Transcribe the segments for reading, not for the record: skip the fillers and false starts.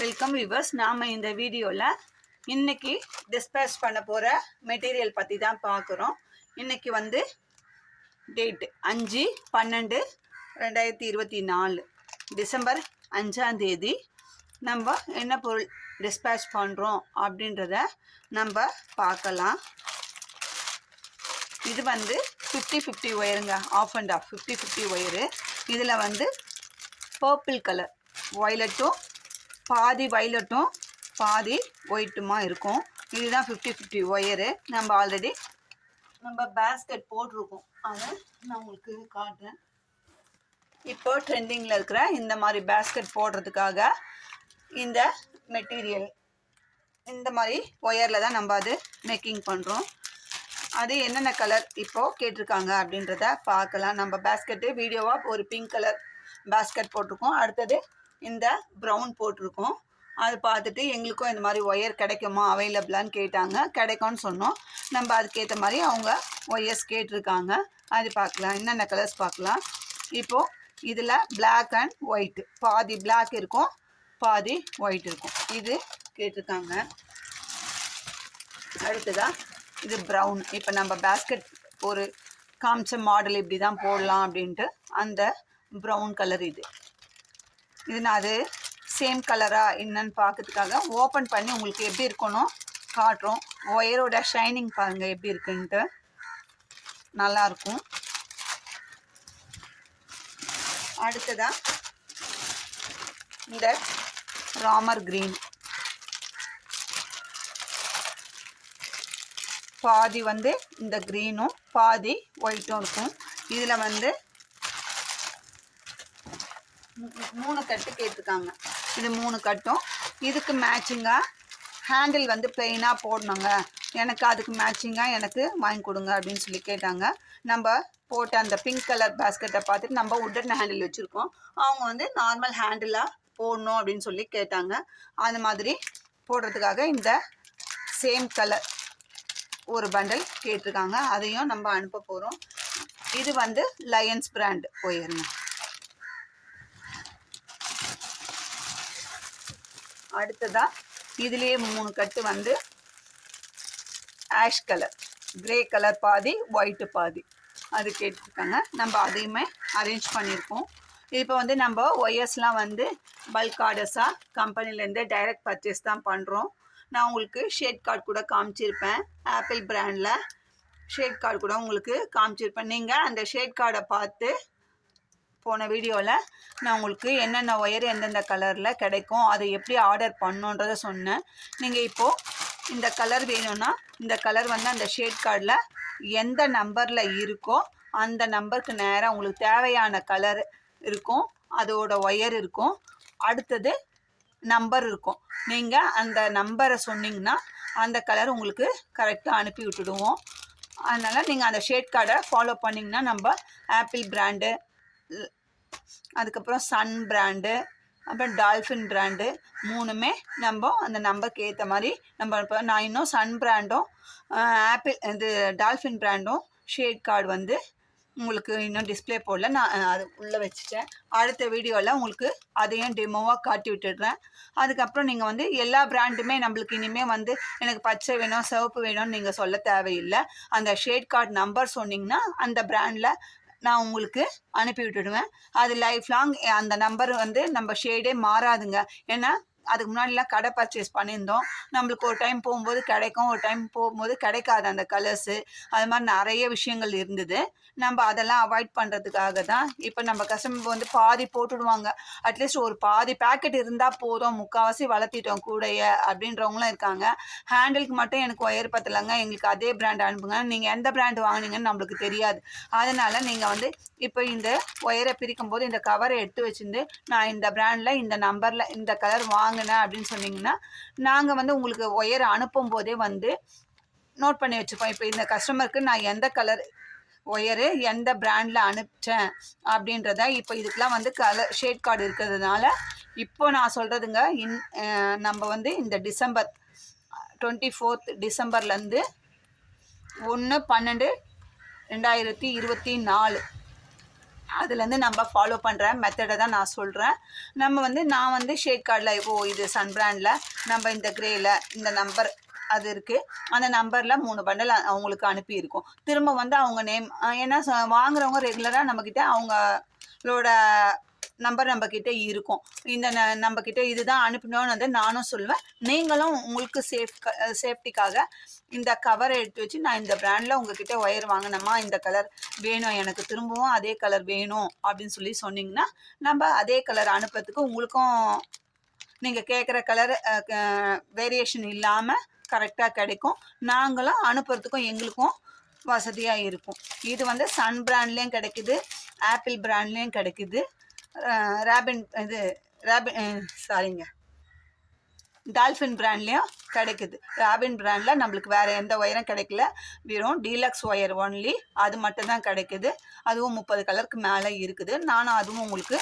Welcome viewers. நாம் இந்த வீடியோவில் இன்றைக்கி டிஸ்பேச் பண்ண போகிற மெட்டீரியல் பற்றி தான் பார்க்குறோம். இன்றைக்கி வந்து டேட் 5/12/2024 டிசம்பர் 5 நம்ம என்ன பொருள் டிஸ்பேச் பண்ணுறோம் அப்படின்றத நம்ம பார்க்கலாம். இது வந்து 50-50 ஒயருங்க, ஆஃப் அண்ட் ஆஃப் 50-50 ஒயரு. இதில் வந்து பர்பிள் கலர் வயலட்டும் பாதி வயலட்டும் பாதி ஒயிட்டுமா இருக்கும். இதுதான் 50-50 ஒயரு. நம்ம ஆல்ரெடி பேஸ்கெட் போட்டிருக்கோம், அதை நான் உங்களுக்கு காட்டுறேன். இப்போ ட்ரெண்டிங்கில் இருக்கிற இந்த மாதிரி பேஸ்கெட் போடுறதுக்காக இந்த மெட்டீரியல் இந்த மாதிரி ஒயரில் தான் நம்ம அது மேக்கிங் பண்ணுறோம். அது என்னென்ன கலர் இப்போது கேட்டிருக்காங்க அப்படின்றத பார்க்கலாம். நம்ம பேஸ்கெட்டு வீடியோவாக ஒரு பிங்க் கலர் பேஸ்கெட் போட்டிருக்கோம், அடுத்தது இந்த ப்ரௌன் போட்டிருக்கோம். அது பார்த்துட்டு எங்களுக்கும் இந்த மாதிரி ஒயர் கிடைக்குமா அவைலபிளான்னு கேட்டாங்க. கிடைக்கும்னு சொன்னோம். நம்ம அதுக்கேற்ற மாதிரி அவங்க ஒயர்ஸ் கேட்டிருக்காங்க. அது பார்க்கலாம், என்னென்ன கலர்ஸ் பார்க்கலாம். இப்போது இதில் பிளாக் அண்ட் ஒயிட், பாதி பிளாக் இருக்கும் பாதி ஒயிட் இருக்கும், இது கேட்டிருக்காங்க. அடுத்ததாக இது ப்ரௌன். இப்போ நம்ம பேஸ்கெட் ஒரு காமிச்ச மாடல் இப்படி தான் போடலாம் அப்படின்ட்டு அந்த ப்ரௌன் கலர் இது நான் அது சேம் கலராக என்னன்னு பார்க்கறதுக்காக ஓப்பன் பண்ணி உங்களுக்கு எப்படி இருக்கணும் காட்டுறோம். ஒயரோட ஷைனிங் பாருங்கள் எப்படி இருக்குன்ட்டு, நல்லாயிருக்கும். அடுத்ததாக இந்த ராமர் க்ரீன், பாதி வந்து இந்த க்ரீனும் பாதி ஒயிட்டும் இருக்கும். இதில் வந்து 3 கட்டு கேட்டிருக்காங்க. இது 3 கட்டும். இதுக்கு மேட்சிங்காக ஹேண்டில் வந்து பிளெயினாக போடணுங்க, எனக்கு அதுக்கு மேட்சிங்காக எனக்கு வாங்கி கொடுங்க அப்படின்னு சொல்லி கேட்டாங்க. நம்ம போட்ட அந்த பிங்க் கலர் பேஸ்கெட்டை பார்த்துட்டு நம்ம உட்டன் ஹேண்டில் வச்சுருக்கோம், அவங்க வந்து நார்மல் ஹேண்டிலாக போடணும் அப்படின்னு சொல்லி கேட்டாங்க. அந்த மாதிரி போடுறதுக்காக இந்த சேம் கலர் ஒரு பண்டல் கேட்டிருக்காங்க, அதையும் நம்ம அனுப்ப போகிறோம். இது வந்து லயன்ஸ் பிராண்ட் ஒயருங்க. அடுத்ததாக இதுலேயே 3 கட்டு வந்து ஆஷ் கலர், கிரே கலர் பாதி ஒயிட்டு பாதி, அது கேட்டிருக்காங்க. நம்ம அதையுமே அரேஞ்ச் பண்ணியிருக்கோம். இப்போ வந்து நம்ம ஒயர்ஸ்லாம் வந்து பல்க் ஆர்டர்ஸாக கம்பெனிலேருந்து டைரக்ட் பர்ச்சேஸ் தான் பண்ணுறோம். நான் உங்களுக்கு ஷேட் கார்டு கூட காமிச்சிருப்பேன், ஆப்பிள் பிராண்டில் ஷேட் கார்டு கூட உங்களுக்கு காமிச்சிருப்பேன். நீங்கள் அந்த ஷேட் கார்டை பார்த்து போன வீடியோவில் நான் உங்களுக்கு என்னென்ன ஒயர் எந்தெந்த கலரில் கிடைக்கும் அதை எப்படி ஆர்டர் பண்ணுன்றதை சொன்னேன். நீங்கள் இப்போது இந்த கலர் வேணும்னா இந்த கலர் வந்து அந்த ஷேட் கார்டில் எந்த நம்பரில் இருக்கோ அந்த நம்பருக்கு நேராக உங்களுக்கு தேவையான கலர் இருக்கும், அதோட ஒயர் இருக்கும், அடுத்தது நம்பர் இருக்கும். நீங்கள் அந்த நம்பரை சொன்னீங்கன்னா அந்த கலர் உங்களுக்கு கரெக்டாக அனுப்பி விட்டுடுவோம். அதனால் நீங்கள் அந்த ஷேட் கார்டை ஃபாலோ பண்ணிங்கன்னா நம்ம ஆப்பிள் பிராண்டு, அதுக்கப்புறம் சன் பிராண்டு, அப்புறம் டால்ஃபின் பிராண்டு 3மே நம்ம அந்த நம்பருக்கு ஏற்ற மாதிரி நம்ம இப்போ நான் இன்னும் சன் பிராண்டும் ஆப்பிள் இது டால்ஃபின் பிராண்டும் ஷேட் கார்டு வந்து உங்களுக்கு இன்னும் டிஸ்பிளே போடல, நான் அது உள்ளே வச்சுட்டேன். அடுத்த வீடியோவில் உங்களுக்கு அதையும் டெமோவாக காட்டி விட்டுடுறேன். அதுக்கப்புறம் நீங்கள் வந்து எல்லா பிராண்டுமே நம்மளுக்கு இனிமேல் வந்து எனக்கு பச்சை வேணும் சிவப்பு வேணும்னு நீங்கள் சொல்ல தேவையில்லை. அந்த ஷேட் கார்டு நம்பர் சொன்னிங்கன்னா அந்த பிராண்டில் நான் உங்களுக்கு அனுப்பி விட்டுடுவேன். அது லைஃப் லாங் அந்த நம்பர் வந்து நம்ம ஷேடே மாறாதுங்க. ஏன்னா அதுக்கு முன்னாடிலாம் கடை பர்ச்சேஸ் பண்ணியிருந்தோம், நம்மளுக்கு ஒரு டைம் போகும்போது கிடைக்கும், ஒரு டைம் போகும்போது கிடைக்காது அந்த கலர்ஸு, அது மாதிரி நிறைய விஷயங்கள் இருந்தது. நம்ம அதெல்லாம் அவாய்ட் பண்ணுறதுக்காக தான் இப்போ நம்ம கஸ்டமர் வந்து பாதி போட்டுடுவாங்க, அட்லீஸ்ட் ஒரு பாதி பேக்கெட் இருந்தால் போதும், முக்கால்வாசி வளர்த்திட்டோம் கூடைய அப்படின்றவங்களும் இருக்காங்க. ஹேண்டிலுக்கு மட்டும் எனக்கு ஒயர் பத்தலைங்க, எங்களுக்கு அதே பிராண்ட் அனுப்புங்க. நீங்கள் எந்த பிராண்டு வாங்கினீங்கன்னு நம்மளுக்கு தெரியாது. அதனால் நீங்கள் வந்து இப்போ இந்த ஒயரை பிரிக்கும் போது இந்த கவரை எடுத்து வச்சுருந்து நான் இந்த பிராண்டில் இந்த நம்பரில் இந்த கலர் வாங்கினேன் அப்படின்னு சொன்னீங்கன்னா நாங்கள் வந்து உங்களுக்கு ஒயர் அனுப்பும் போதே வந்து நோட் பண்ணி வச்சுப்போம். இப்போ இந்த கஸ்டமருக்கு நான் எந்த கலர் ஒயரு எந்த பிராண்டில் அனுப்பிச்சேன் அப்படின்றத. இப்போ இதுக்கெலாம் வந்து கலர் ஷேட் கார்டு இருக்கிறதுனால இப்போ நான் சொல்கிறதுங்க, நம்ம வந்து இந்த டிசம்பர் 24 டிசம்பர்லேருந்து 1/12/2024 அதுலேருந்து நம்ம ஃபாலோ பண்ணுற மெத்தடை தான் நான் சொல்கிறேன். நான் வந்து ஷேட் கார்டில் இது சன் பிராண்டில் நம்ம இந்த க்ரேயில் இந்த நம்பர் அது இருக்குது, அந்த நம்பரில் 3 பண்டல் அவங்களுக்கு அனுப்பியிருக்கோம். திரும்ப வந்து அவங்க நேம், ஏன்னா வாங்குறவங்க ரெகுலராக நம்மக்கிட்ட அவங்களோட நம்பர் நம்மக்கிட்ட இருக்கும். இந்த நம்மக்கிட்ட இதுதான் அனுப்பினோன்னு வந்து நானும் சொல்லுவேன். நீங்களும் உங்களுக்கு சேஃப்டிக்காக இந்த கவரை எடுத்து வச்சு, நான் இந்த பிராண்டில் உங்ககிட்ட ஒயர் வாங்கினேம்மா, இந்த கலர் வேணும் எனக்கு, திரும்பவும் அதே கலர் வேணும் அப்படின்னு சொன்னீங்கன்னா நம்ம அதே கலர் அனுப்புறதுக்கு உங்களுக்கும் நீங்கள் கேட்குற கலர் வேரியேஷன் இல்லாமல் கரெக்டாக கிடைக்கும். நாங்களும் அனுப்புறதுக்கும் எங்களுக்கும் வசதியாக இருக்கும். இது வந்து சன் பிராண்ட்லேயும் கிடைக்குது, ஆப்பிள் பிராண்ட்லேயும் கிடைக்குது, டால்ஃபின் பிராண்ட்லேயும் கிடைக்குது. ராபின் பிராண்டில் நம்மளுக்கு வேறு எந்த ஒயரும் கிடைக்கல, வெறும் டீலக்ஸ் ஒயர் ஒன்லி அது மட்டும்தான் கிடைக்குது. அதுவும் 30 கலருக்கு மேலே இருக்குது. நானும் அதுவும் உங்களுக்கு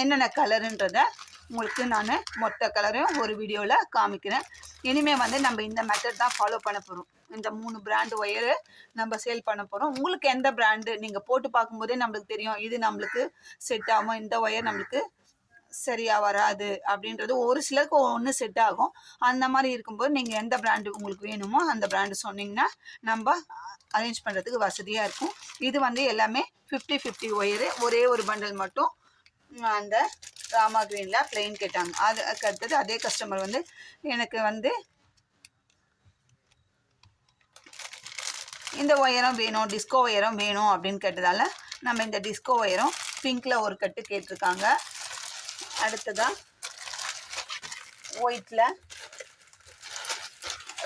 என்னென்ன கலருன்றதை உங்களுக்கு நான் மொத்த கலரையும் ஒரு வீடியோவில் காமிக்கிறேன். இனிமேல் வந்து நம்ம இந்த மெத்தட் தான் ஃபாலோ பண்ண போகிறோம். இந்த 3 பிராண்டு ஒயரு நம்ம சேல் பண்ண போகிறோம். உங்களுக்கு எந்த பிராண்டு நீங்கள் போட்டு பார்க்கும்போதே நம்மளுக்கு தெரியும், இது நம்மளுக்கு செட் ஆகும், இந்த ஒயர் நம்மளுக்கு சரியாக வராது அப்படின்றது. ஒரு சிலருக்கு ஒன்று செட் ஆகும். அந்த மாதிரி இருக்கும்போது நீங்கள் எந்த பிராண்டு உங்களுக்கு வேணுமோ அந்த பிராண்டு சொன்னீங்கன்னா நம்ம அரேஞ்ச் பண்ணுறதுக்கு வசதியாக இருக்கும். இது வந்து எல்லாமே 50-50 ஒயரு. ஒரே ஒரு பண்டல் மட்டும் அந்த ராமா கிரீனில் பிளெயின் கேட்டாங்க. அதுக்கு அடுத்தது அதே கஸ்டமர் வந்து எனக்கு வந்து இந்த ஒயரும் வேணும், டிஸ்கோ ஒயரும் வேணும் அப்படின்னு கேட்டதால நம்ம இந்த டிஸ்கோ ஒயரும் பிங்க்கில் ஒரு கட்டு கேட்டிருக்காங்க. அடுத்ததாக ஒயிட்டில்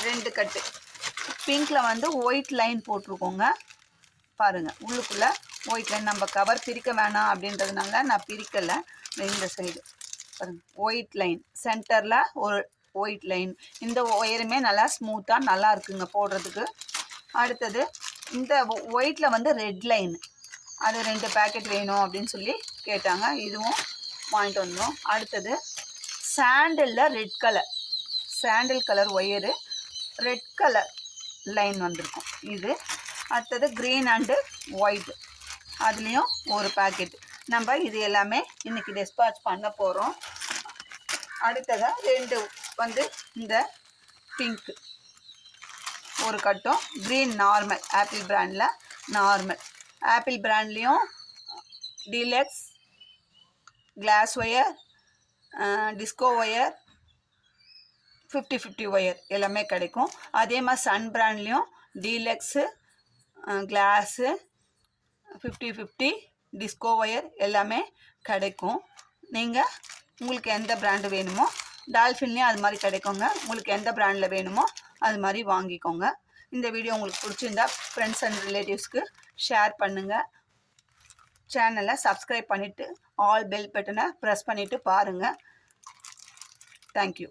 2 கட்டு, பிங்க்கில் வந்து ஒயிட் லைன் போட்டிருக்கோங்க. பாருங்கள், உள்ளுக்குள்ளே ஒயிட் லைன். நம்ம கவர் பிரிக்க வேணாம் அப்படின்றதுனால நான் பிரிக்கலை. இந்த சைடு பாருங்கள், ஒயிட் லைன் சென்டரில் ஒரு ஒயிட் லைன். இந்த ஒயருமே நல்லா ஸ்மூத்தாக நல்லா இருக்குங்க போடுறதுக்கு. அடுத்தது இந்த ஒயிட்டில் வந்து ரெட் லைன், அது 2 பேக்கெட் வேணும் அப்படின்னு சொல்லி கேட்டாங்க. இதுவும் வாங்கிட்டு வந்தோம். அடுத்தது சாண்டலில் ரெட் கலர், சாண்டில் colour wire, red colour line வந்திருக்கும் இது. அடுத்தது க்ரீன் அண்டு ஒயிட், அதுலேயும் ஒரு பேக்கெட். நம்ம இது எல்லாமே இன்றைக்கி டிஸ்பேட்ச் பண்ண போகிறோம். அடுத்ததாக 2 வந்து இந்த பிங்க்கு ஒரு கட்டும், க்ரீன் நார்மல், ஆப்பிள் பிராண்டில் நார்மல். ஆப்பிள் பிராண்ட்லேயும் deluxe, glass wire, disco wire, 50-50 wire எல்லாமே கிடைக்கும். அதே மாதிரி சன் பிராண்ட்லேயும் டீலக்ஸு, கிளாஸு, 50-50 டிஸ்கோ ஒயர் எல்லாமே கிடைக்கும். உங்களுக்கு எந்த பிராண்டு வேணுமோ, டால்ஃபின்லேயும் அது மாதிரி கிடைக்குங்க. உங்களுக்கு எந்த பிராண்டில் வேணுமோ அது மாதிரி வாங்கிக்கோங்க. இந்த வீடியோ உங்களுக்கு பிடிச்சிருந்தா ஃப்ரெண்ட்ஸ் அண்ட் ரிலேட்டிவ்ஸ்க்கு ஷேர் பண்ணுங்கள். சேனலை சப்ஸ்கிரைப் பண்ணிவிட்டு ஆல் பெல் பட்டனை ப்ரெஸ் பண்ணிவிட்டு பாருங்கள். தேங்க்யூ.